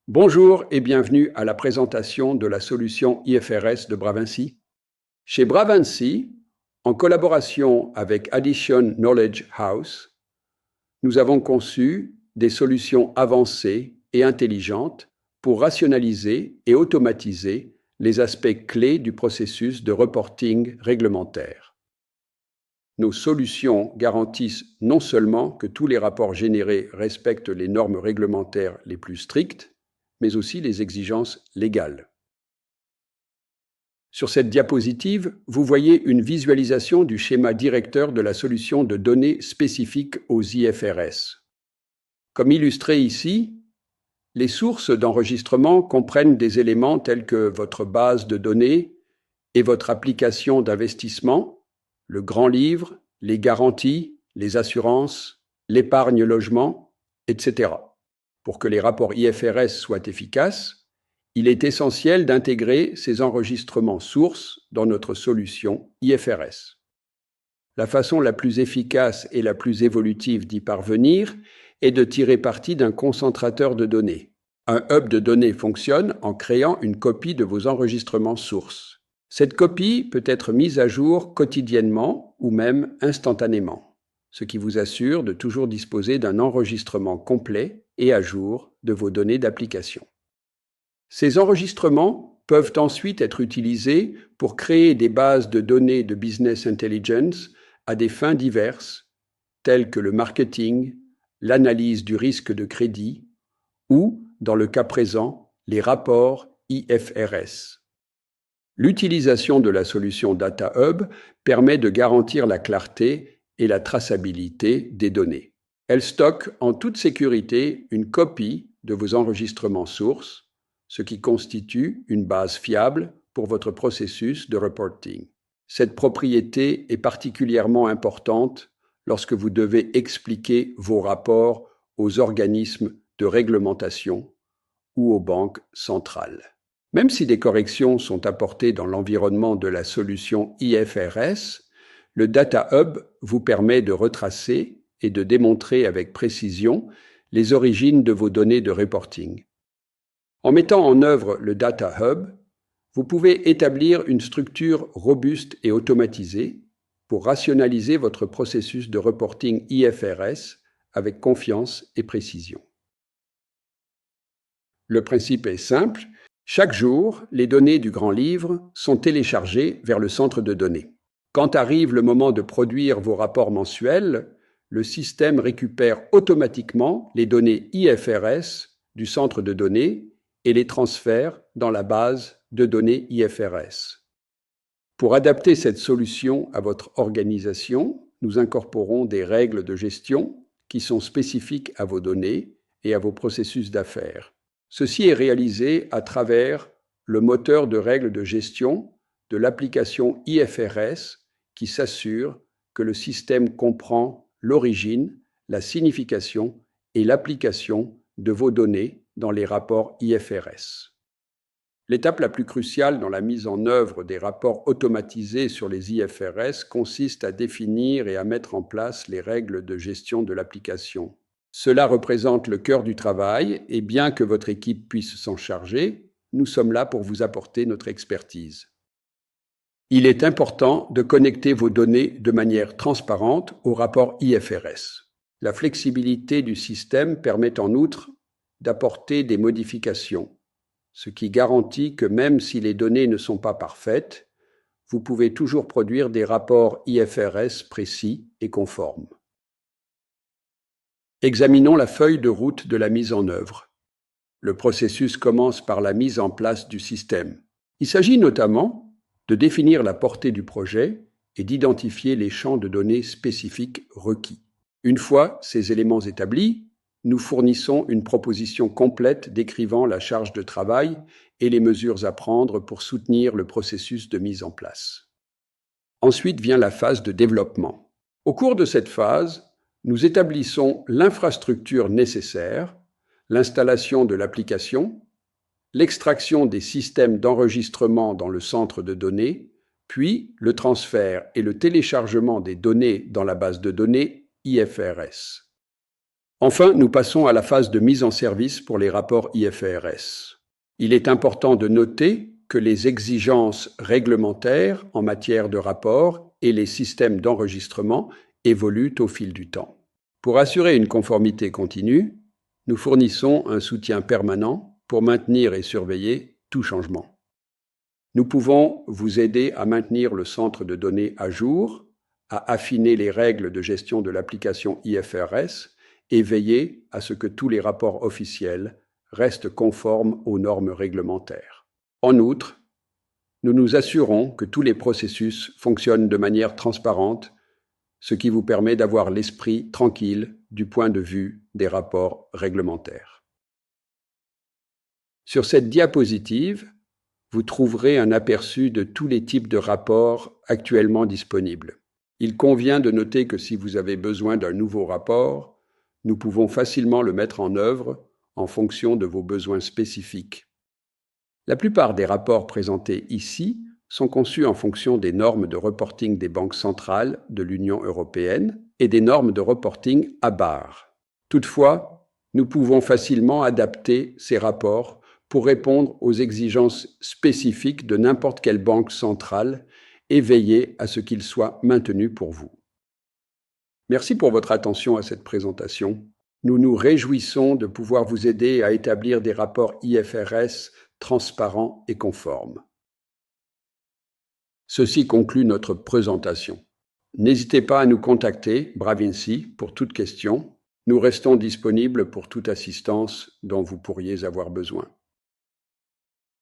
Bonjour et bienvenue à la présentation de la solution IFRS de Bravinci. Chez Bravinci, en collaboration avec Addition Knowledge House, nous avons conçu des solutions avancées et intelligentes pour rationaliser et automatiser les aspects clés du processus de reporting réglementaire. Nos solutions garantissent non seulement que tous les rapports générés respectent les normes réglementaires les plus strictes, mais aussi les exigences légales. Sur cette diapositive, vous voyez une visualisation du schéma directeur de la solution de données spécifiques aux IFRS. Comme illustré ici, les sources d'enregistrement comprennent des éléments tels que votre base de données et votre application d'investissement, le grand livre, les garanties, les assurances, l'épargne logement, etc. Pour que les rapports IFRS soient efficaces, il est essentiel d'intégrer ces enregistrements sources dans notre solution IFRS. La façon la plus efficace et la plus évolutive d'y parvenir est de tirer parti d'un concentrateur de données. Un hub de données fonctionne en créant une copie de vos enregistrements sources. Cette copie peut être mise à jour quotidiennement ou même instantanément, ce qui vous assure de toujours disposer d'un enregistrement complet et à jour de vos données d'application. Ces enregistrements peuvent ensuite être utilisés pour créer des bases de données de business intelligence à des fins diverses, telles que le marketing, l'analyse du risque de crédit ou, dans le cas présent, les rapports IFRS. L'utilisation de la solution Data Hub permet de garantir la clarté et la traçabilité des données. Elle stocke en toute sécurité une copie de vos enregistrements sources, ce qui constitue une base fiable pour votre processus de reporting. Cette propriété est particulièrement importante lorsque vous devez expliquer vos rapports aux organismes de réglementation ou aux banques centrales. Même si des corrections sont apportées dans l'environnement de la solution IFRS, le Data Hub vous permet de retracer et de démontrer avec précision les origines de vos données de reporting. En mettant en œuvre le Data Hub, vous pouvez établir une structure robuste et automatisée pour rationaliser votre processus de reporting IFRS avec confiance et précision. Le principe est simple. Chaque jour, les données du grand livre sont téléchargées vers le centre de données. Quand arrive le moment de produire vos rapports mensuels, le système récupère automatiquement les données IFRS du centre de données et les transfère dans la base de données IFRS. Pour adapter cette solution à votre organisation, nous incorporons des règles de gestion qui sont spécifiques à vos données et à vos processus d'affaires. Ceci est réalisé à travers le moteur de règles de gestion de l'application IFRS qui s'assure que le système comprend l'origine, la signification et l'application de vos données dans les rapports IFRS. L'étape la plus cruciale dans la mise en œuvre des rapports automatisés sur les IFRS consiste à définir et à mettre en place les règles de gestion de l'application. Cela représente le cœur du travail et bien que votre équipe puisse s'en charger, nous sommes là pour vous apporter notre expertise. Il est important de connecter vos données de manière transparente au rapport IFRS. La flexibilité du système permet en outre d'apporter des modifications, ce qui garantit que même si les données ne sont pas parfaites, vous pouvez toujours produire des rapports IFRS précis et conformes. Examinons la feuille de route de la mise en œuvre. Le processus commence par la mise en place du système. Il s'agit notamment de définir la portée du projet et d'identifier les champs de données spécifiques requis. Une fois ces éléments établis, nous fournissons une proposition complète décrivant la charge de travail et les mesures à prendre pour soutenir le processus de mise en place. Ensuite vient la phase de développement. Au cours de cette phase, nous établissons l'infrastructure nécessaire, l'installation de l'application, l'extraction des systèmes d'enregistrement dans le centre de données, puis le transfert et le téléchargement des données dans la base de données IFRS. Enfin, nous passons à la phase de mise en service pour les rapports IFRS. Il est important de noter que les exigences réglementaires en matière de rapports et les systèmes d'enregistrement évoluent au fil du temps. Pour assurer une conformité continue, nous fournissons un soutien permanent pour maintenir et surveiller tout changement. Nous pouvons vous aider à maintenir le centre de données à jour, à affiner les règles de gestion de l'application IFRS et veiller à ce que tous les rapports officiels restent conformes aux normes réglementaires. En outre, nous nous assurons que tous les processus fonctionnent de manière transparente, ce qui vous permet d'avoir l'esprit tranquille du point de vue des rapports réglementaires. Sur cette diapositive, vous trouverez un aperçu de tous les types de rapports actuellement disponibles. Il convient de noter que si vous avez besoin d'un nouveau rapport, nous pouvons facilement le mettre en œuvre en fonction de vos besoins spécifiques. La plupart des rapports présentés ici sont conçus en fonction des normes de reporting des banques centrales de l'Union européenne et des normes de reporting ABAR. Toutefois, nous pouvons facilement adapter ces rapports pour répondre aux exigences spécifiques de n'importe quelle banque centrale et veiller à ce qu'ils soient maintenus pour vous. Merci pour votre attention à cette présentation. Nous nous réjouissons de pouvoir vous aider à établir des rapports IFRS transparents et conformes. Ceci conclut notre présentation. N'hésitez pas à nous contacter, Bravinci, pour toute question. Nous restons disponibles pour toute assistance dont vous pourriez avoir besoin.